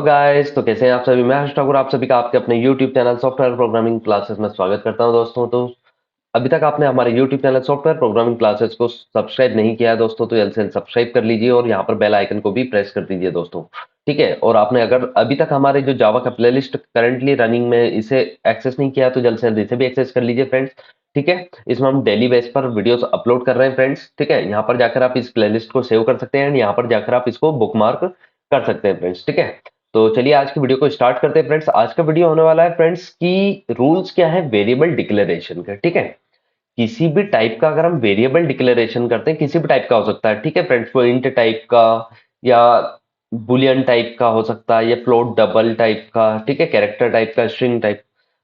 Hello guys, तो कैसे हैं आप सभी। मैं हर्ष ठाकुर आप सभी का आपके अपने YouTube channel software programming classes में स्वागत करता हूं दोस्तों। तो अभी तक आपने हमारे YouTube channel software programming classes को सब्सक्राइब नहीं किया है दोस्तों, तो जल्द से जल्द सब्सक्राइब कर लीजिए और यहाँ पर बेल आइकन को भी प्रेस कर दीजिए दोस्तों। ठीक है, और आपने अगर अभी तक हमारे जो जावा का प्लेलिस्ट करंटली रनिंग में इसे एक्सेस नहीं किया है, तो जल्द से जल्द इसे भी एक्सेस कर लीजिए फ्रेंड्स। ठीक है, इसमें हम डेली बेस पर वीडियोस अपलोड कर रहे हैं फ्रेंड्स। ठीक है, यहाँ पर जाकर आप इस प्लेलिस्ट को सेव कर सकते हैं, यहाँ पर जाकर आप इसको बुकमार्क कर सकते हैं फ्रेंड्स। ठीक है, तो चलिए आज की वीडियो को स्टार्ट करते हैं फ्रेंड्स। आज का वीडियो होने वाला है फ्रेंड्स की रूल्स क्या है वेरिएबल डिक्लेरेशन का। ठीक है, किसी भी टाइप का अगर हम वेरिएबल डिक्लेरेशन करते हैं, किसी भी टाइप का हो सकता है। ठीक है फ्रेंड्स, वो इंट टाइप का या बुलियन टाइप का हो सकता है या फ्लोट डबल टाइप का। ठीक है, कैरेक्टर टाइप का, स्ट्रिंग टाइप,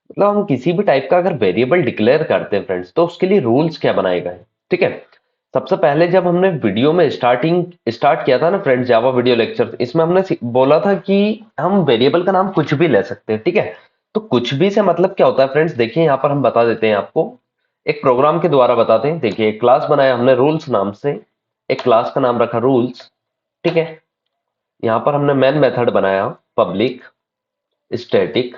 मतलब हम किसी भी टाइप का अगर वेरिएबल डिक्लेयर करते हैं फ्रेंड्स, तो उसके लिए रूल्स क्या बनाए गए। ठीक है, सबसे पहले जब हमने वीडियो में स्टार्ट किया था ना फ्रेंड्स, जावा वीडियो लेक्चर, इसमें हमने बोला था कि हम वेरिएबल का नाम कुछ भी ले सकते हैं। ठीक है, तो कुछ भी से मतलब क्या होता है फ्रेंड्स, देखिए यहाँ पर हम बता देते हैं आपको, एक प्रोग्राम के द्वारा बताते हैं। देखिए, एक क्लास बनाया हमने रूल्स नाम से, एक क्लास का नाम रखा रूल्स। ठीक है, यहाँ पर हमने मेन मेथड बनाया पब्लिक स्टैटिक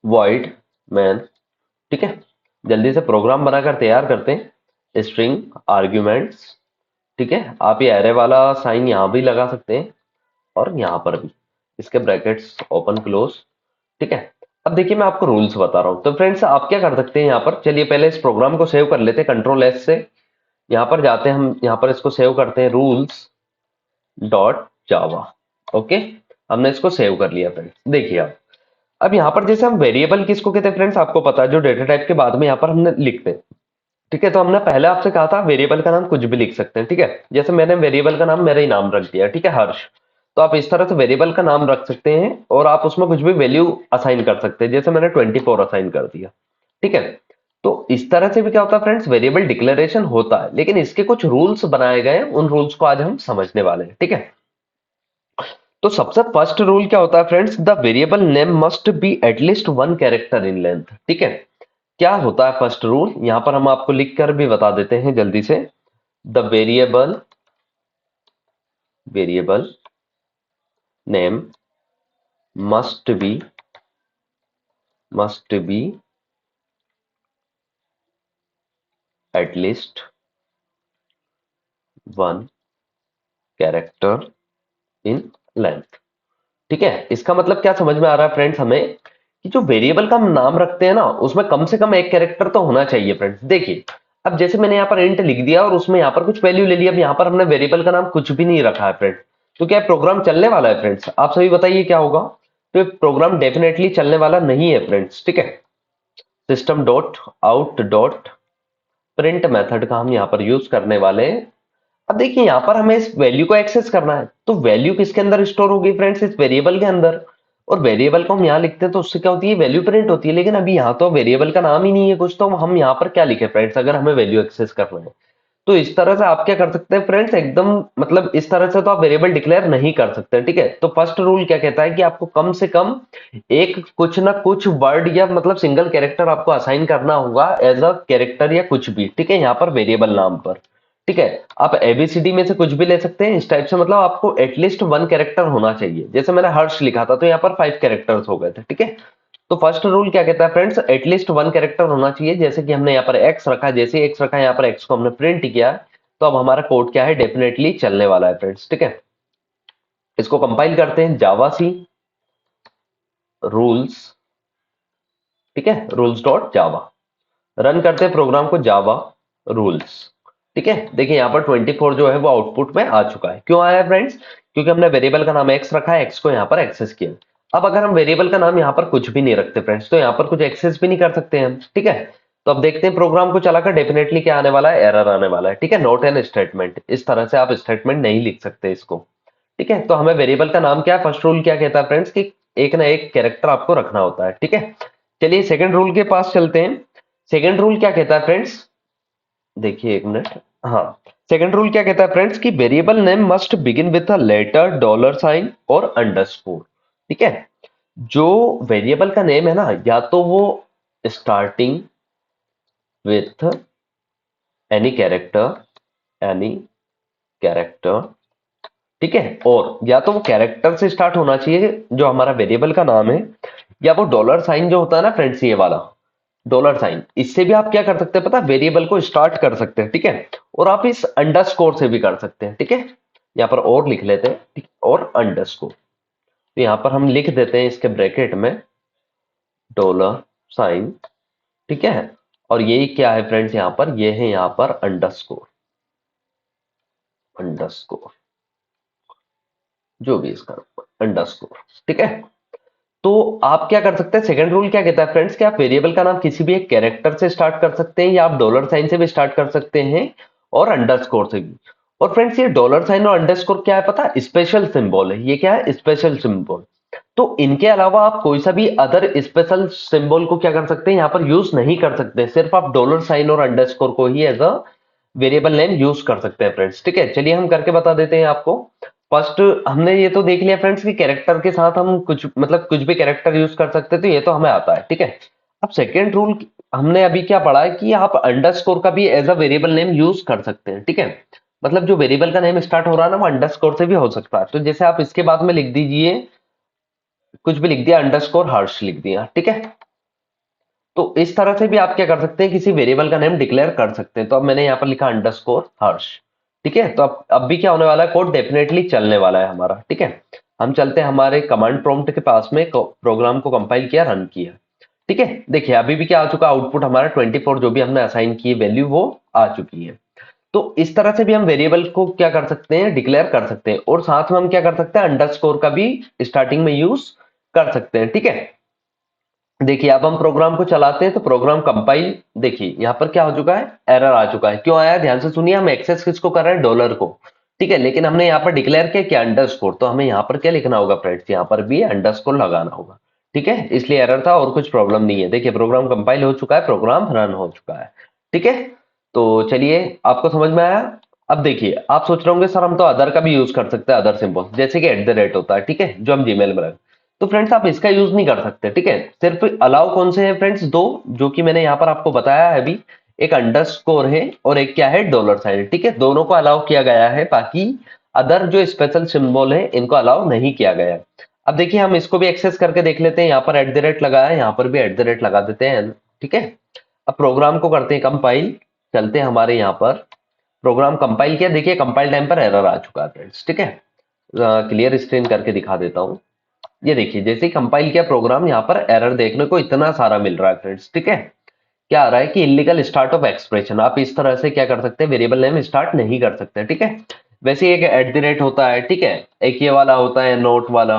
वॉइड मैन। ठीक है, जल्दी से प्रोग्राम बनाकर तैयार करते हैं। String arguments. ठीक है, आप ये एरे वाला साइन यहाँ भी लगा सकते हैं और यहाँ पर भी, इसके ब्रैकेट्स ओपन क्लोज। ठीक है, अब देखिए मैं आपको रूल्स बता रहा हूँ। तो फ्रेंड्स आप क्या कर सकते हैं, यहाँ पर चलिए पहले इस प्रोग्राम को सेव कर लेते हैं कंट्रोल एस से। यहाँ पर जाते हैं हम, यहाँ पर इसको सेव करते हैं रूल्स डॉट जावा। ओके, हमने इसको सेव कर लिया फ्रेंड्स। देखिए आप, अब यहाँ पर जैसे हम वेरिएबल किसको कहते हैं फ्रेंड्स, आपको पता है, जो डेटा टाइप के बाद में यहाँ पर हमने लिखते हैं। ठीक है, तो हमने पहले आपसे कहा था वेरिएबल का नाम कुछ भी लिख सकते हैं। ठीक है, जैसे मैंने वेरिएबल का नाम मेरा ही नाम रख दिया। ठीक है, हर्ष। तो आप इस तरह से वेरिएबल का नाम रख सकते हैं और आप उसमें कुछ भी वैल्यू असाइन कर सकते हैं, जैसे मैंने 24 असाइन कर दिया। ठीक है, तो इस तरह से भी क्या होता है फ्रेंड्स, वेरिएबल डिक्लेरेशन होता है, लेकिन इसके कुछ रूल्स बनाए गए हैं, उन रूल्स को आज हम समझने वाले हैं। ठीक है, तो सबसे फर्स्ट रूल क्या होता है friends, the variable name must be at least one character in length. ठीक है, क्या होता है फर्स्ट रूल, यहां पर हम आपको लिखकर भी बता देते हैं जल्दी से। The variable name must be at least one character in length. ठीक है, इसका मतलब क्या समझ में आ रहा है फ्रेंड्स हमें, कि जो वेरिएबल का हम नाम रखते हैं ना, उसमें कम से कम एक कैरेक्टर तो होना चाहिए फ्रेंड्स। देखिए, अब जैसे मैंने यहाँ पर इंट लिख दिया और उसमें यहाँ पर कुछ वैल्यू ले लिया, अब यहाँ पर हमने वेरिएबल का नाम कुछ भी नहीं रखा है फ्रेंड्स, तो क्या प्रोग्राम चलने वाला है फ्रेंड्स, आप सभी बताइए क्या होगा। तो प्रोग्राम डेफिनेटली चलने वाला नहीं है फ्रेंड्स। ठीक है, system dot out dot print method का हम यहाँ पर यूज करने वाले हैं। अब देखिए, यहाँ पर हमें इस वैल्यू को एक्सेस करना है, तो वैल्यू किसके अंदर स्टोर होगी फ्रेंड्स, इस वेरिएबल के अंदर। और वेरिएबल को हम यहाँ लिखते हैं तो उससे क्या होती है, वैल्यू प्रिंट होती है। लेकिन अभी यहाँ तो वेरिएबल का नाम ही नहीं है कुछ, तो हम यहाँ पर क्या लिखे फ्रेंड्स, अगर हमें वैल्यू एक्सेस करना है, तो इस तरह से आप क्या कर सकते हैं फ्रेंड्स, एकदम मतलब इस तरह से तो आप वेरिएबल डिक्लेयर नहीं कर सकते। ठीक है, तो फर्स्ट रूल क्या कहता है कि आपको कम से कम एक कुछ ना कुछ वर्ड या मतलब सिंगल कैरेक्टर आपको असाइन करना होगा एज अ कैरेक्टर या कुछ भी। ठीक है, यहाँ पर वेरिएबल नाम पर। ठीक है, आप एबीसीडी में से कुछ भी ले सकते हैं इस टाइप से, मतलब आपको एटलीस्ट वन कैरेक्टर होना चाहिए। जैसे मैंने हर्ष लिखा था तो यहाँ पर 5 कैरेक्टर्स हो गए थे। ठीक है, तो फर्स्ट रूल क्या कहता है फ्रेंड्स, एटलीस्ट वन कैरेक्टर होना चाहिए। जैसे कि हमने यहाँ पर एक्स रखा, जैसे एक्स रखा यहाँ पर एक्स को हमने प्रिंट किया, तो अब हमारा कोड क्या है, डेफिनेटली चलने वाला है फ्रेंड्स। ठीक है, इसको कंपाइल करते हैं, जावा सी रूल्स। ठीक है, रूल्स डॉट जावा, रन करते हैं प्रोग्राम को, जावा रूल्स। ठीक है, देखिए यहाँ पर 24 जो है वो आउटपुट में आ चुका है। क्यों आया है फ्रेंड्स, क्योंकि हमने वेरिएबल का नाम एक्स रखा है, एक्स को यहाँ पर एक्सेस किया। अब अगर हम वेरिएबल का नाम यहाँ पर कुछ भी नहीं रखते फ्रेंड्स, तो यहाँ पर कुछ एक्सेस भी नहीं कर सकते हम। ठीक है, तो अब देखते हैं प्रोग्राम को चलाकर डेफिनेटली क्या आने वाला है, एरर आने वाला है। ठीक है, नॉट एन स्टेटमेंट, इस तरह से आप स्टेटमेंट नहीं लिख सकते इसको। ठीक है, तो हमें वेरिएबल का नाम क्या है, फर्स्ट रूल क्या कहता है फ्रेंड्स, कि एक ना एक कैरेक्टर आपको रखना होता है। ठीक है, चलिए सेकंड रूल के पास चलते हैं। सेकंड रूल क्या कहता है फ्रेंड्स, देखिए एक मिनट। हाँ, सेकंड रूल क्या कहता है फ्रेंड्स, कि variable name must begin with a letter, dollar sign और अंडरस्कोर। ठीक है, जो वेरिएबल का नेम है ना, या तो वो starting with any character, any character, ठीक है, और या तो वो कैरेक्टर से स्टार्ट होना चाहिए जो हमारा वेरिएबल का नाम है, या वो डॉलर साइन जो होता है ना फ्रेंड्स, ये वाला डॉलर साइन, इससे भी आप क्या कर सकते हैं पता, वेरिएबल को स्टार्ट कर सकते हैं। ठीक है, और आप इस अंडरस्कोर से भी कर सकते हैं। ठीक है, यहाँ पर और लिख लेते हैं, ठीक, और अंडरस्कोर, तो यहाँ पर हम लिख देते हैं इसके ब्रैकेट में डॉलर साइन। ठीक है, और ये क्या है फ्रेंड्स, यहाँ पर ये है यहाँ पर अंडरस्कोर, अंडरस्कोर जो भी इसका अंडरस्कोर। ठीक है, तो आप क्या कर सकते हैं, सेकंड रूल क्या कहता है फ्रेंड्स कि आप वेरिएबल का नाम किसी भी एक कैरेक्टर से स्टार्ट कर सकते हैं, या आप डॉलर साइन से भी स्टार्ट कर सकते हैं, और अंडरस्कोर से भी। और फ्रेंड्स ये डॉलर साइन और अंडरस्कोर क्या है पता, स्पेशल सिंबल है। ये क्या है, स्पेशल सिंबल। तो इनके अलावा आप कोई सा भी अदर स्पेशल सिंबल को क्या कर सकते हैं, यहाँ पर यूज नहीं कर सकते, सिर्फ आप डॉलर साइन और अंडरस्कोर को ही as a variable name use कर सकते हैं फ्रेंड्स। ठीक है, चलिए हम करके बता देते हैं आपको। फर्स्ट हमने ये तो देख लिया फ्रेंड्स कि कैरेक्टर के साथ हम कुछ मतलब कुछ भी कैरेक्टर यूज कर सकते हैं, तो ये तो हमें आता है। ठीक है, अब सेकेंड रूल हमने अभी क्या पढ़ा है कि आप अंडरस्कोर का भी as a variable name use कर सकते हैं। ठीक है, मतलब जो वेरिएबल का नेम स्टार्ट हो रहा है ना वो अंडरस्कोर से भी हो सकता है। तो जैसे आप इसके बाद में लिख दीजिए, कुछ भी लिख दिया, अंडरस्कोर हर्ष लिख दिया। ठीक है, तो इस तरह से भी आप क्या कर सकते हैं, किसी वेरिएबल का नेम डिक्लेयर कर सकते हैं। तो अब मैंने यहाँ पर लिखा अंडरस्कोर हर्ष। ठीक है, तो अब भी क्या होने वाला है, कोड डेफिनेटली चलने वाला है हमारा। ठीक है, हम चलते हैं हमारे कमांड प्रॉम्प्ट के पास में, प्रोग्राम को कंपाइल किया, रन किया। ठीक है, देखिए अभी भी क्या आ चुका, आउटपुट हमारा 24, जो भी हमने असाइन की वैल्यू वो आ चुकी है। तो इस तरह से भी हम वेरिएबल को क्या कर सकते हैं, डिक्लेयर कर सकते हैं, और साथ में हम क्या कर सकते हैं, अंडरस्कोर का भी स्टार्टिंग में यूज कर सकते हैं। ठीक है, देखिए अब हम प्रोग्राम को चलाते हैं तो प्रोग्राम कंपाइल, देखिए यहाँ पर क्या हो चुका है, एरर आ चुका है। क्यों आया, ध्यान से सुनिए, हम एक्सेस किसको कर रहे हैं, डॉलर को। ठीक है, लेकिन हमने यहाँ पर डिक्लेयर किया क्या, अंडरस्कोर, तो हमें यहाँ पर क्या लिखना होगा फ्रेंड्स, यहाँ पर भी अंडरस्कोर लगाना होगा। ठीक है, इसलिए एरर था और कुछ प्रॉब्लम नहीं है। देखिए प्रोग्राम कंपाइल हो चुका है, प्रोग्राम रन हो चुका है। ठीक है, तो चलिए आपको समझ में आया। अब देखिए आप सोच रहे होंगे सर हम तो अदर का भी यूज कर सकते हैं, अदर सिंबल जैसे कि एट द रेट होता है। ठीक है, जो हम जीमेल में रखते, तो फ्रेंड्स आप इसका यूज नहीं कर सकते। ठीक है, सिर्फ अलाउ कौन से हैं फ्रेंड्स, दो, जो कि मैंने यहाँ पर आपको बताया है अभी, एक अंडरस्कोर है और एक क्या है, डॉलर साइन। ठीक है, दोनों को अलाउ किया गया है, बाकी अदर जो स्पेशल सिंबल है इनको अलाउ नहीं किया गया है। अब देखिए हम इसको भी एक्सेस करके देख लेते हैं, यहाँ पर एट द रेट लगाया है, यहाँ पर भी एट द रेट लगा देते हैं। ठीक है, अब प्रोग्राम को करते हैं कंपाइल, चलते हैं हमारे यहाँ पर, प्रोग्राम कंपाइल किया, देखिए कंपाइल टाइम पर एरर आ चुका है फ्रेंड्स। ठीक है, क्लियर स्क्रीन करके दिखा देता हूँ। ये देखिए जैसे ही कंपाइल किया प्रोग्राम, यहाँ पर एरर देखने को इतना सारा मिल रहा है फ्रेंड्स। ठीक है, क्या आ रहा है कि इलीगल स्टार्ट ऑफ एक्सप्रेशन, आप इस तरह से क्या कर सकते हैं, वेरिएबल नेम स्टार्ट नहीं कर सकते। ठीक है, वैसे एक एट द रेट होता है, ठीक है, एक ये वाला होता है नोट वाला,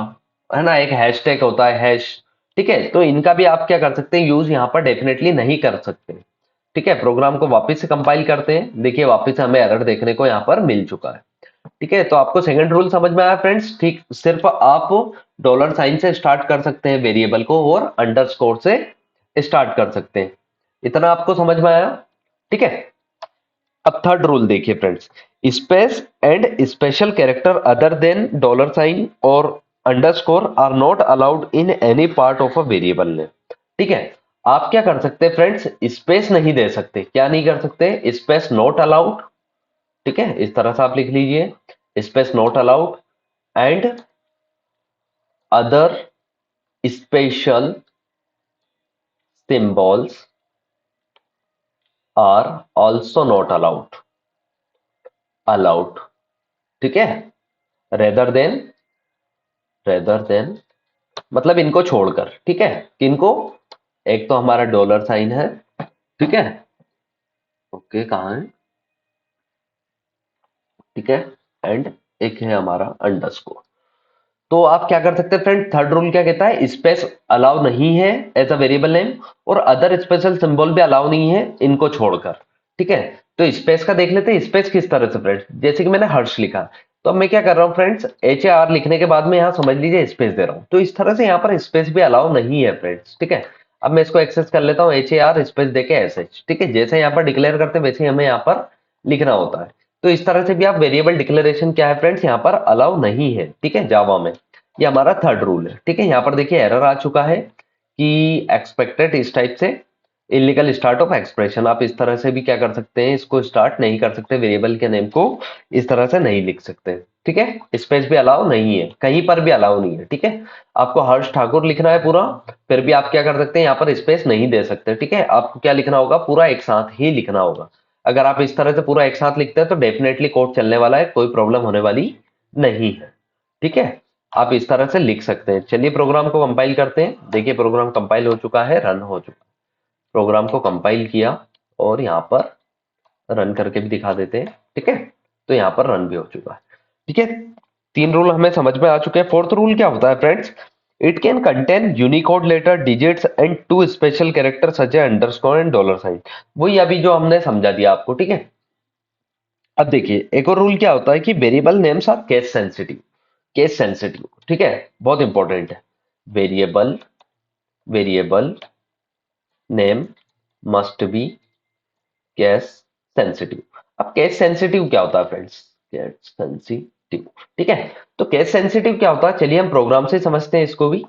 है ना, एक हैशटैग होता है, हैश। ठीक है, तो इनका भी आप क्या कर सकते हैं, यूज यहाँ पर डेफिनेटली नहीं कर सकते। ठीक है, प्रोग्राम को वापस से कंपाइल करते हैं, देखिए वापस से हमें एरर देखने को यहाँ पर मिल चुका है। ठीक है, तो आपको सेकंड रूल समझ में आया फ्रेंड्स। ठीक, सिर्फ आप डॉलर साइन से स्टार्ट कर सकते हैं वेरिएबल को, और अंडरस्कोर से स्टार्ट कर सकते हैं, इतना आपको समझ में आया। ठीक है, अब थर्ड रूल देखिए friends, space and special character other than dollar sign और underscore are not allowed in any part of a variable name. ठीक है, आप क्या कर सकते हैं फ्रेंड्स, स्पेस नहीं दे सकते, क्या नहीं कर सकते, स्पेस नॉट अलाउड। ठीक है, इस तरह से आप लिख लीजिए, space not allowed, and other special symbols are also not allowed. ठीक है, रेदर देन, रेदर देन मतलब इनको छोड़कर। ठीक है, किनको, एक तो हमारा डॉलर साइन है, ठीक है, ओके कहाँ है, ठीक है, एंड एक है हमारा अंडरस्कोर। तो आप क्या कर सकते हैं फ्रेंड, थर्ड रूल क्या कहता है, स्पेस अलाउ नहीं है एज अ वेरिएबल नेम, और अदर स्पेशल सिंबल भी अलाउ नहीं है इनको छोड़कर। ठीक है, तो स्पेस का देख लेते हैं, स्पेस किस तरह से फ्रेंड्स, जैसे कि मैंने हर्ष लिखा, तो अब मैं क्या कर रहा हूँ फ्रेंड्स, एच ए आर लिखने के बाद में यहाँ समझ लीजिए स्पेस दे रहा हूँ, तो इस तरह से यहाँ पर स्पेस भी अलाउ नहीं है फ्रेंड्स। ठीक है, अब मैं इसको एक्सेस कर लेता हूँ, एच ए आर स्पेस देके एस एच। ठीक है, जैसे यहाँ पर डिक्लेयर करते हैं वैसे ही हमें यहाँ पर लिखना होता है। तो इस तरह से भी आप वेरिएबल डिक्लेरेशन क्या है फ्रेंड्स, यहाँ पर अलाउ नहीं है। ठीक है, जावा में ये हमारा थर्ड रूल है। ठीक है, यहाँ पर देखिए एरर आ चुका है कि एक्सपेक्टेड इस टाइप से इलीगल स्टार्ट ऑफ एक्सप्रेशन, आप इस तरह से भी क्या कर सकते हैं, इसको स्टार्ट नहीं कर सकते, वेरिएबल के नेम को इस तरह से नहीं लिख सकते। ठीक है, स्पेस भी अलाउ नहीं है, कहीं पर भी अलाउ नहीं है। ठीक है, आपको हर्ष ठाकुर लिखना है पूरा, फिर भी आप क्या कर सकते हैं, यहाँ पर स्पेस नहीं दे सकते। ठीक है, आपको क्या लिखना होगा, पूरा एक साथ ही लिखना होगा। अगर आप इस तरह से पूरा एक साथ लिखते हैं तो डेफिनेटली कोड चलने वाला है, कोई प्रॉब्लम होने वाली नहीं है। ठीक है, आप इस तरह से लिख सकते हैं। चलिए प्रोग्राम को कंपाइल करते हैं। देखिए प्रोग्राम कंपाइल हो चुका है, रन हो चुका है। प्रोग्राम को कंपाइल किया और यहाँ पर रन करके भी दिखा देते हैं। ठीक है, तो यहाँ पर रन भी हो चुका है। ठीक है, तीन रूल हमें समझ में आ चुके हैं। फोर्थ रूल क्या होता है friends, it can contain unicode letter digits and two special character such a underscore and dollar sign. वही अभी जो हमने समझा दिया आपको। ठीक है, अब देखिए एक और रूल क्या होता है कि variable names are case sensitive. Case sensitive, ठीक है, बहुत इंपॉर्टेंट है। Variable variable name must be case sensitive. अब केस सेंसिटिव क्या होता है फ्रेंड्स, केस सेंसिटिव। ठीक है, तो केस सेंसिटिव क्या होता है, चलिए हम प्रोग्राम से समझते हैं इसको भी।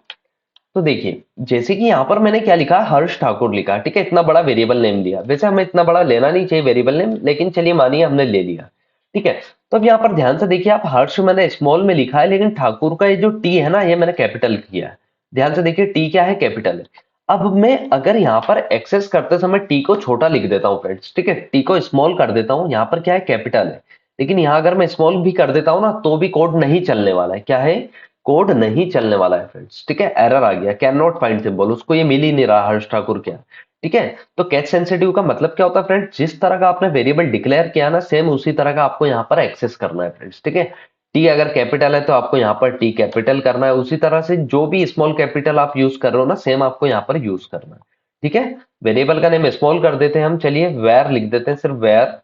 तो देखिए जैसे कि यहाँ पर मैंने क्या लिखा, हर्ष ठाकुर लिखा। ठीक है, इतना बड़ा वेरिएबल नेम लिया। वैसे हमें इतना बड़ा लेना नहीं चाहिए वेरिएबल नेम, लेकिन चलिए मानिए हमने ले लिया। ठीक है, तो अब यहाँ पर ध्यान से देखिए, आप हर्ष मैंने स्मॉल में लिखा है, लेकिन ठाकुर का ये जो टी है ना, ये मैंने कैपिटल किया है। ध्यान से देखिए टी क्या है, कैपिटल है। अब मैं अगर यहाँ पर एक्सेस करते समय टी को छोटा लिख देता हूँ फ्रेंड्स, ठीक है, टी को स्मॉल कर देता हूँ, यहाँ पर क्या है, कैपिटल है। लेकिन यहाँ अगर मैं स्मॉल भी कर देता हूँ ना, तो भी कोड नहीं चलने वाला है। क्या है, कोड नहीं चलने वाला है फ्रेंड्स। ठीक है, एरर आ गया, कैन नॉट फाइंड सिंबल, उसको ये मिल ही नहीं रहा हर्ष ठाकुर क्या। ठीक है, तो केस सेंसिटिव का मतलब क्या होता है फ्रेंड्स, जिस तरह का आपने वेरिएबल डिक्लेयर किया ना, सेम उसी तरह का आपको यहाँ पर एक्सेस करना है फ्रेंड्स। ठीक है, टी अगर कैपिटल है तो आपको यहाँ पर टी कैपिटल करना है, उसी तरह से जो भी स्मॉल कैपिटल आप यूज कर रहे हो ना, सेम आपको यहाँ पर यूज करना है। ठीक है, वेरिएबल का नेम स्मॉल कर देते हैं हम, चलिए वेर लिख देते हैं, सिर्फ वेर।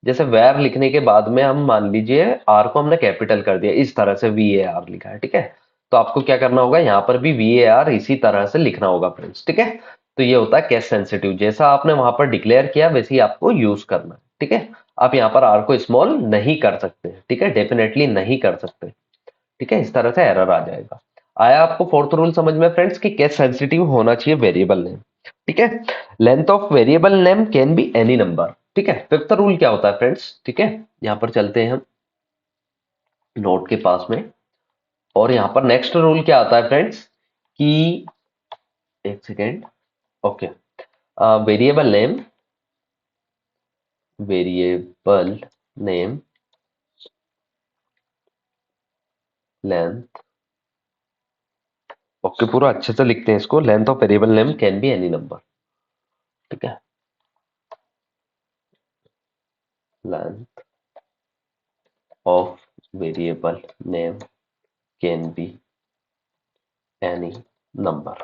जैसे वेर लिखने के बाद में हम मान लीजिए आर को हमने कैपिटल कर दिया, इस तरह से वी ए आर लिखा है। ठीक है, तो आपको क्या करना होगा, यहाँ पर भी वी ए आर इसी तरह से लिखना होगा फ्रेंड्स। ठीक है, तो ये होता है केस सेंसिटिव, जैसा आपने वहां पर डिक्लेयर किया वैसे ही आपको यूज करना है। ठीक है, आप यहाँ पर आर को स्मॉल नहीं कर सकते। ठीक है, डेफिनेटली नहीं कर सकते। ठीक है, इस तरह से एरर आ जाएगा। आया आपको फोर्थ रूल समझ में फ्रेंड्स, कि केस सेंसिटिव होना चाहिए वेरिएबल नेम। ठीक है, length of variable name can be any number. ठीक है, फिफ्थ रूल क्या होता है फ्रेंड्स, ठीक है, यहाँ पर चलते हैं हम नोट के पास में, और यहाँ पर नेक्स्ट रूल क्या आता है फ्रेंड्स, कि एक second, okay, variable name, variable name length, okay, पूरा अच्छे से लिखते हैं इसको, length of variable name can be any number. ठीक है, length of variable name can be any number.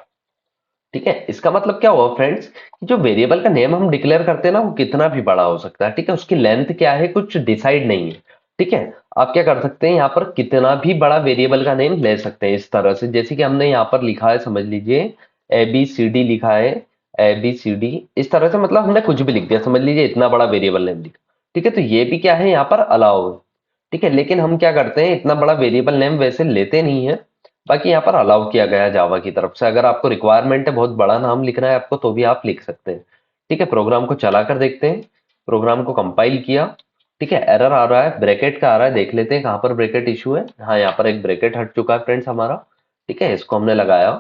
ठीक है, इसका मतलब क्या हुआ फ्रेंड्स, कि जो वेरिएबल का नेम हम डिक्लेयर करते हैं ना, वो कितना भी बड़ा हो सकता है। ठीक है, उसकी लेंथ क्या है, कुछ डिसाइड नहीं है। ठीक है, आप क्या कर सकते हैं, यहाँ पर कितना भी बड़ा वेरिएबल का नेम ले सकते हैं इस तरह से, जैसे कि हमने यहाँ पर लिखा है, समझ लीजिए ए बी सी डी लिखा है, ए बी सी डी, इस तरह से, मतलब हमने कुछ भी लिख दिया, समझ लीजिए इतना बड़ा वेरिएबल नेम लिखा। ठीक है, तो ये भी क्या है, यहाँ पर अलाउ है। ठीक है, लेकिन हम क्या करते हैं, इतना बड़ा वेरिएबल नेम वैसे लेते नहीं है, बाकी यहाँ पर अलाउ किया गया है जावा की तरफ से। अगर आपको रिक्वायरमेंट है बहुत बड़ा नाम लिखना है आपको, तो भी आप लिख सकते हैं। ठीक है, प्रोग्राम को चला कर देखते हैं। प्रोग्राम को कंपाइल किया। ठीक है, एरर आ रहा है, ब्रैकेट का आ रहा है, देख लेते हैं कहाँ पर ब्रैकेट इशू है। हाँ, यहाँ पर एक ब्रैकेट हट चुका है फ्रेंड्स हमारा। ठीक है, इसको हमने लगाया।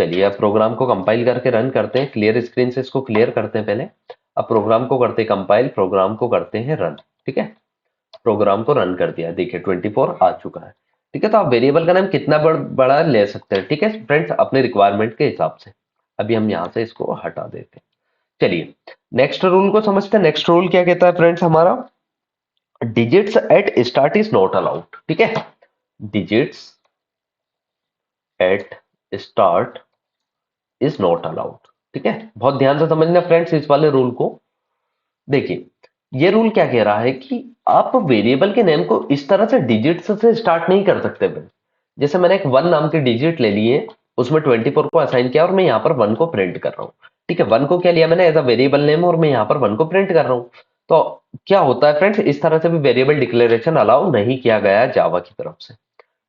चलिए अब प्रोग्राम को कंपाइल करके रन करते हैं, क्लियर स्क्रीन से इसको क्लियर करते हैं पहले। अब प्रोग्राम को करते हैं कंपाइल, प्रोग्राम को करते हैं रन। ठीक है, प्रोग्राम को रन कर दिया, देखिए 24 आ चुका है। ठीक है, तो आप वेरिएबल का नाम कितना बड़ा ले सकते हैं। ठीक है फ्रेंड्स, अपने रिक्वायरमेंट के हिसाब से। अभी हम यहाँ से इसको हटा देते हैं। चलिए नेक्स्ट रूल को समझते हैं। नेक्स्ट रूल क्या कहता है फ्रेंड्स हमारा, digits at start is not allowed. ठीक है, digits at start is not allowed. ठीक है, बहुत ध्यान से समझना फ्रेंड्स इस वाले रूल को। देखिए ये रूल क्या कह रहा है, कि आप वेरिएबल के नेम को इस तरह से डिजिट्स से स्टार्ट नहीं कर सकते फ्रेंड्स। जैसे मैंने एक 1 नाम की डिजिट ले ली है, उसमें 24 को असाइन किया, और मैं यहाँ पर 1 को प्रिंट कर रहा हूँ। ठीक है, 1 को क्या लिया मैंने एज अ वेरिएबल नेम, और मैं यहाँ पर 1 को प्रिंट कर रहा हूँ। तो क्या होता है फ्रेंड्स, इस तरह से भी वेरिएबल डिक्लेरेशन अलाउ नहीं किया गया है जावा की तरफ से।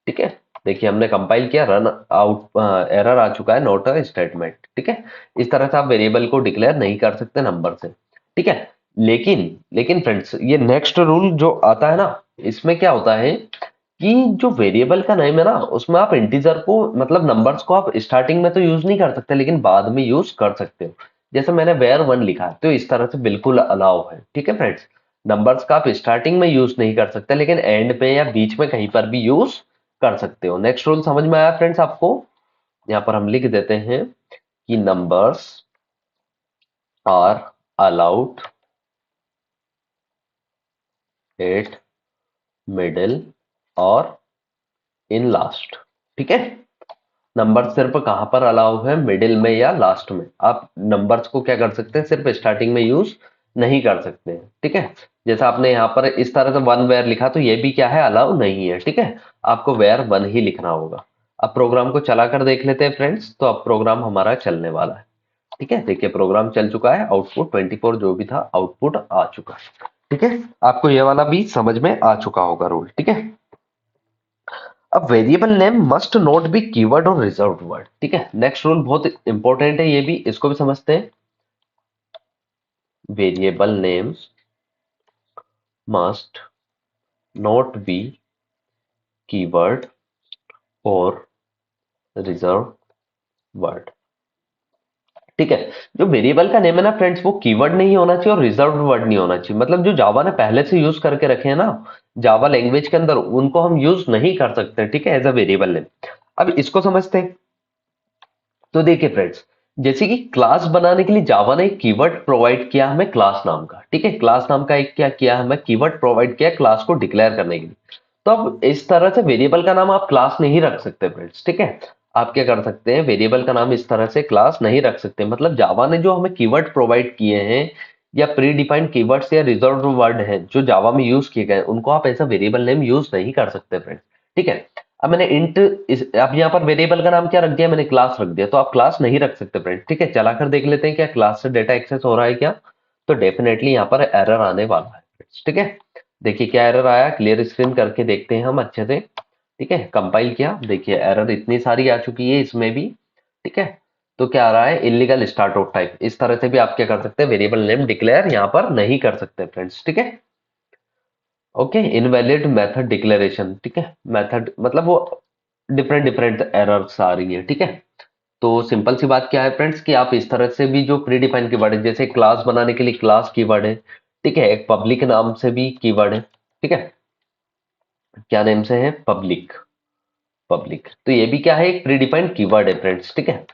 ठीक है, देखिए हमने कंपाइल किया, रन आउट, एरर आ चुका है, नॉट अ स्टेटमेंट। ठीक है, इस तरह से आप वेरिएबल को डिक्लेयर नहीं कर सकते नंबर से। ठीक है, लेकिन लेकिन फ्रेंड्स ये नेक्स्ट रूल जो आता है ना, इसमें क्या होता है, कि जो वेरिएबल का नेम है ना उसमें आप इंटीजर को मतलब नंबर्स को आप स्टार्टिंग में तो यूज नहीं कर सकते लेकिन बाद में यूज कर सकते हो। जैसे मैंने वेयर वन लिखा है तो इस तरह से बिल्कुल अलाउ है। ठीक है फ्रेंड्स, नंबर्स का आप स्टार्टिंग में यूज नहीं कर सकते लेकिन एंड पे या बीच में कहीं पर भी यूज कर सकते हो। नेक्स्ट रूल समझ में आया फ्रेंड्स आपको? यहाँ पर हम लिख देते हैं कि numbers are allowed at middle और इन लास्ट। ठीक है, नंबर सिर्फ कहां पर अलाउ है, मिडिल में या लास्ट में। आप नंबर्स को क्या कर सकते हैं, सिर्फ स्टार्टिंग में यूज नहीं कर सकते हैं। ठीक है, जैसा आपने यहाँ पर इस तरह से वन वेयर लिखा तो ये भी क्या है, अलाउ नहीं है। ठीक है, आपको वेयर वन ही लिखना होगा। अब प्रोग्राम को चला कर देख लेते हैं फ्रेंड्स। तो अब प्रोग्राम हमारा चलने वाला है। ठीक है, देखिए प्रोग्राम चल चुका है, आउटपुट 24 जो भी था आउटपुट आ चुका है। ठीक है, आपको ये वाला भी समझ में आ चुका होगा रूल। ठीक है, अब variable name must not be keyword और रिजर्व्ड वर्ड। ठीक है, नेक्स्ट रूल बहुत इंपॉर्टेंट है, ये भी, इसको भी समझते हैं। Variable names must not be keyword और रिजर्व वर्ड। ठीक है, जो वेरिएबल का नेम है ना फ्रेंड्स वो कीवर्ड नहीं होना चाहिए और रिजर्व्ड वर्ड नहीं होना चाहिए। मतलब जो जावा ने पहले से यूज करके रखे हैं ना जावा लैंग्वेज के अंदर, उनको हम यूज नहीं कर सकते। ठीक है, एज अ वेरिएबल नेम। अब इसको समझते हैं। तो देखिए फ्रेंड्स, जैसे कि क्लास बनाने के लिए जावा ने एक कीवर्ड प्रोवाइड किया हमें क्लास नाम का। ठीक है, क्लास नाम का एक क्या किया, हमें कीवर्ड प्रोवाइड किया क्लास को डिक्लेयर करने के लिए। तो अब इस तरह से वेरिएबल का नाम आप क्लास नहीं रख सकते फ्रेंड्स। ठीक है, आप क्या कर सकते हैं, वेरिएबल का नाम इस तरह से क्लास नहीं रख सकते। मतलब जावा ने जो हमें कीवर्ड प्रोवाइड किए हैं या प्री डिफाइंड कीवर्ड्स या रिजर्व वर्ड है जो जावा में यूज किए गए, उनको आप ऐसा वेरिएबल नेम यूज नहीं कर सकते फ्रेंड्स। ठीक है, अब मैंने इंट अब यहाँ पर वेरिएबल का नाम क्या रख दिया, मैंने क्लास रख दिया। तो आप क्लास नहीं रख सकते फ्रेंड। ठीक है, चला कर देख लेते हैं क्या क्लास से डेटा एक्सेस हो रहा है क्या। तो डेफिनेटली यहाँ पर एरर आने वाला है friends। ठीक है, देखिए क्या एरर आया, क्लियर स्क्रीन करके देखते हैं हम अच्छे से। ठीक है, कंपाइल किया, देखिए एरर इतनी सारी आ चुकी है इसमें भी। ठीक है, तो क्या आ रहा है, इलीगल स्टार्ट आउट टाइप। इस तरह से भी आप क्या कर सकते हैं, वेरिएबल नेम डिक्लेयर यहाँ पर नहीं कर सकते फ्रेंड्स। ठीक है, ओके, इनवैलिड मेथड डिक्लेरेशन। ठीक है, मेथड मतलब वो डिफरेंट डिफरेंट एरर्स आ रही है। ठीक है, तो सिंपल सी बात क्या है फ्रेंड्स कि आप इस तरह से भी जो प्री डिफाइन कीवर्ड है, जैसे क्लास बनाने के लिए क्लास कीवर्ड है। ठीक है, एक पब्लिक नाम से भी कीवर्ड है। ठीक है, क्या नेम से है, पब्लिक। पब्लिक तो ये भी क्या है, एक प्री डिफाइंड कीवर्ड है फ्रेंड्स। ठीक है,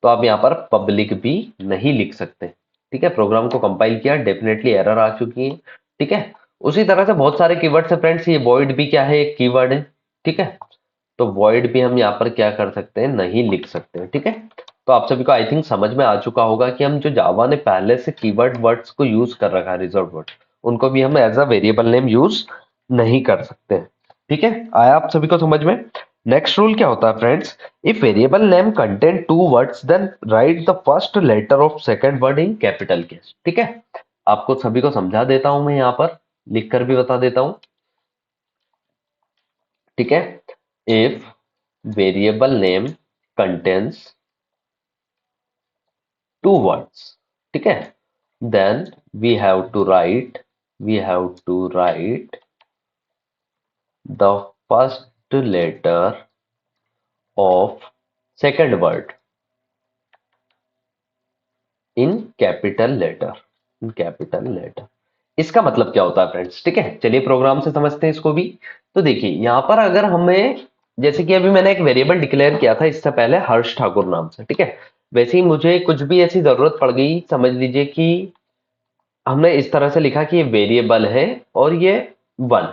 तो आप यहाँ पर पब्लिक भी नहीं लिख सकते। ठीक है, प्रोग्राम को कंपाइल किया, डेफिनेटली एरर आ चुकी है। ठीक है, उसी तरह से बहुत सारे कीवर्ड्स है फ्रेंड्स। ये वॉइड भी क्या है, एक कीवर्ड है। ठीक है, तो वॉइड भी हम यहाँ पर क्या कर सकते हैं, नहीं लिख सकते हैं। ठीक है, तो आप सभी को आई थिंक समझ में आ चुका होगा कि हम जो जावा ने पहले से कीवर्ड वर्ड्स को यूज कर रखा है, रिजर्व वर्ड, उनको भी हम as a variable name use नहीं कर सकते हैं। ठीक है, आया आप सभी को समझ में? नेक्स्ट रूल क्या होता है friends, if variable name contain two words then write the first letter of second word in capital case. ठीक है, आपको सभी को समझा देता हूं मैं यहाँ पर, लिख कर भी बता देता हूं। ठीक है, if variable name contains two words, ठीक है, then we have to write the first letter of second word in capital letter, in capital letter। इसका मतलब क्या होता है फ्रेंड्स? ठीक है, चलिए प्रोग्राम से समझते हैं इसको भी। तो देखिए यहाँ पर अगर हमें, जैसे कि अभी मैंने एक वेरिएबल डिक्लेयर किया था इससे पहले हर्ष ठाकुर नाम से। ठीक है, वैसे ही मुझे कुछ भी ऐसी जरूरत पड़ गई, समझ लीजिए कि हमने इस तरह से लिखा कि ये वेरिएबल है और ये वन।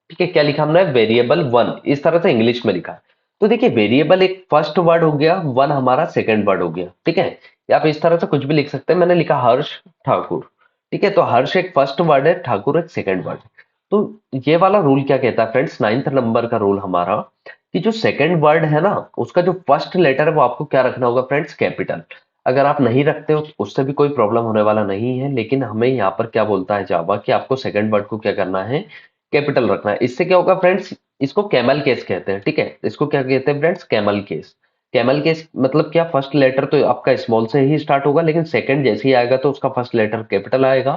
ठीक है, क्या लिखा हमने, वेरिएबल वन, इस तरह से इंग्लिश में लिखा। तो देखिए वेरिएबल एक फर्स्ट वर्ड हो गया, वन हमारा सेकंड वर्ड हो गया। ठीक है, या आप इस तरह से कुछ भी लिख सकते हैं। मैंने लिखा हर्ष ठाकुर। ठीक है, तो हर्ष एक फर्स्ट वर्ड है, ठाकुर एक सेकंड वर्ड है। तो ये वाला रूल क्या कहता है फ्रेंड्स, नाइन्थ नंबर का रूल हमारा, कि जो सेकंड वर्ड है ना उसका जो फर्स्ट लेटर है वो आपको क्या रखना होगा फ्रेंड्स, कैपिटल। अगर आप नहीं रखते हो तो उससे भी कोई प्रॉब्लम होने वाला नहीं है, लेकिन हमें यहाँ पर क्या बोलता है जावा कि आपको सेकंड वर्ड को क्या करना है, कैपिटल रखना है। इससे क्या होगा फ्रेंड्स, इसको कैमल केस कहते हैं। ठीक है, इसको क्या कहते हैं friends, camel case. Camel case मतलब क्या, फर्स्ट लेटर तो आपका स्मॉल से ही स्टार्ट होगा लेकिन सेकंड जैसे ही आएगा तो उसका फर्स्ट लेटर कैपिटल आएगा।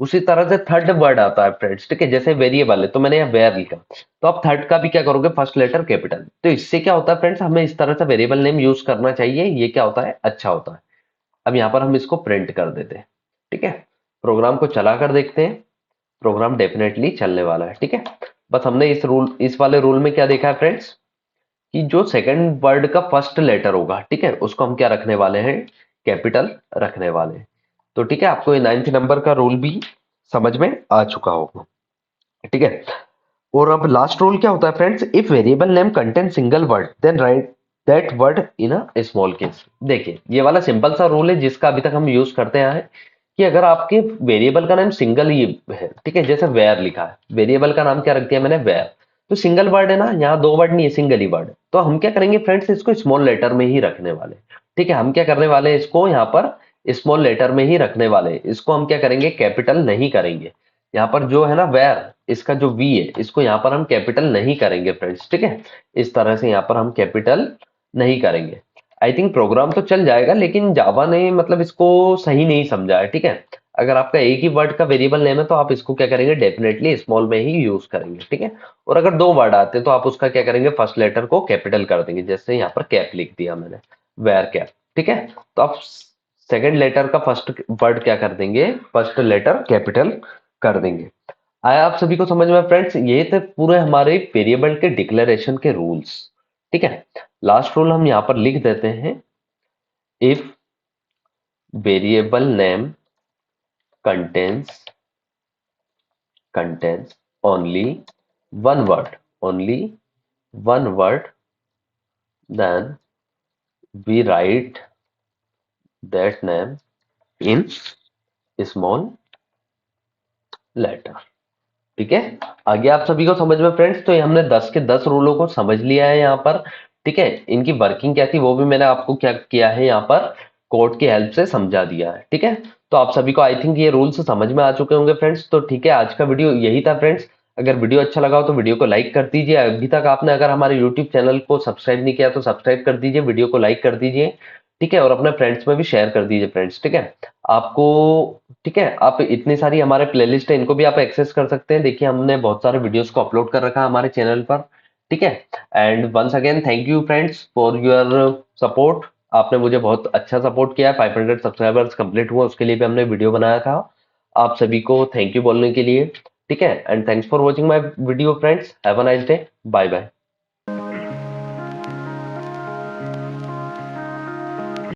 उसी तरह से थर्ड वर्ड आता है फ्रेंड्स, ठीक है, जैसे वेरिएबल है तो मैंने यहाँ वेयर लिखा, तो आप थर्ड का भी क्या करोगे, फर्स्ट लेटर कैपिटल। तो इससे क्या होता है फ्रेंड्स, हमें इस तरह से वेरिएबल नेम यूज करना चाहिए, ये क्या होता है, अच्छा होता है। अब यहाँ पर हम इसको प्रिंट कर देते हैं, ठीक है। प्रोग्राम को चला कर देखते हैं, प्रोग्राम डेफिनेटली चलने वाला है, ठीक है। बस हमने इस वाले रूल में क्या देखा है फ्रेंड्स, कि जो सेकंड वर्ड का फर्स्ट लेटर होगा, ठीक है, उसको हम क्या रखने वाले हैं, कैपिटल रखने वाले हैं। तो ठीक है, आपको ये 9th नंबर का रूल भी समझ में आ चुका होगा, ठीक है। और अब लास्ट रूल क्या होता है friends, if variable name contain single word then write that word in a small case. देखिए ये वाला सिंपल सा रूल है जिसका अभी तक हम यूज करते आए हैं, कि अगर आपके वेरिएबल का नाम सिंगल ही है, ठीक है, जैसे वेयर लिखा है, वेरिएबल का नाम क्या रख दिया मैंने, वेयर, तो सिंगल वर्ड है ना, यहाँ दो वर्ड नहीं है, सिंगल ही वर्ड है, तो हम क्या करेंगे फ्रेंड्स, इसको स्मॉल लेटर में ही रखने वाले, ठीक है। हम क्या करने वाले हैं, इसको यहाँ पर स्मॉल लेटर में ही रखने वाले हैं, इसको हम क्या करेंगे, कैपिटल नहीं करेंगे। यहाँ पर जो है ना वेयर, इसका जो वी है, इसको यहाँ पर हम कैपिटल नहीं करेंगे फ्रेंड्स, ठीक है। इस तरह से यहाँ पर हम कैपिटल नहीं करेंगे। आई थिंक प्रोग्राम तो चल जाएगा, लेकिन जावा ने मतलब इसको सही नहीं समझा है, ठीक है। अगर आपका एक ही वर्ड का वेरिएबल नेम है तो आप इसको क्या करेंगे, डेफिनेटली स्मॉल में ही यूज करेंगे, ठीक है। और अगर दो वर्ड आते हैं तो आप उसका क्या करेंगे, फर्स्ट लेटर को कैपिटल कर देंगे, जैसे यहाँ पर कैप लिख दिया मैंने, वेयर कैप, ठीक है। तो आप सेकंड लेटर का फर्स्ट वर्ड क्या कर देंगे, फर्स्ट लेटर कैपिटल कर देंगे। आया आप सभी को समझ में फ्रेंड्स, ये थे पूरे हमारे वेरिएबल के डिक्लेरेशन के रूल्स, ठीक है। लास्ट रूल हम यहाँ पर लिख देते हैं, if variable name contains only one word, only one word, then we write that name in small letter, ठीक है। आगे आप सभी को समझ में फ्रेंड्स, तो ये हमने 10 के 10 रूलों को समझ लिया है यहाँ पर, ठीक है। इनकी वर्किंग क्या थी वो भी मैंने आपको क्या किया है, यहाँ पर कोड की हेल्प से समझा दिया है, ठीक है। तो आप सभी को आई थिंक ये रूल्स समझ में आ चुके होंगे फ्रेंड्स। तो ठीक है, आज का वीडियो यही था फ्रेंड्स। अगर वीडियो अच्छा लगा हो तो वीडियो को लाइक कर दीजिए। अभी तक आपने अगर हमारे यूट्यूब चैनल को सब्सक्राइब नहीं किया तो सब्सक्राइब कर दीजिए, वीडियो को लाइक कर दीजिए, ठीक है, और अपने फ्रेंड्स में भी शेयर कर दीजिए फ्रेंड्स, ठीक है। आपको, ठीक है, आप इतनी सारी हमारे प्लेलिस्ट है, इनको भी आप एक्सेस कर सकते हैं। देखिए हमने बहुत सारे वीडियोस को अपलोड कर रखा है हमारे चैनल पर, ठीक है। And once again thank you friends for your support. आपने मुझे बहुत अच्छा सपोर्ट किया है, 500 सब्सक्राइबर्स कंप्लीट हुआ उसके लिए भी हमने वीडियो बनाया था। आप सभी को थैंक यू बोलने के लिए, ठीक है। And thanks for watching my video friends, have a nice day, bye bye.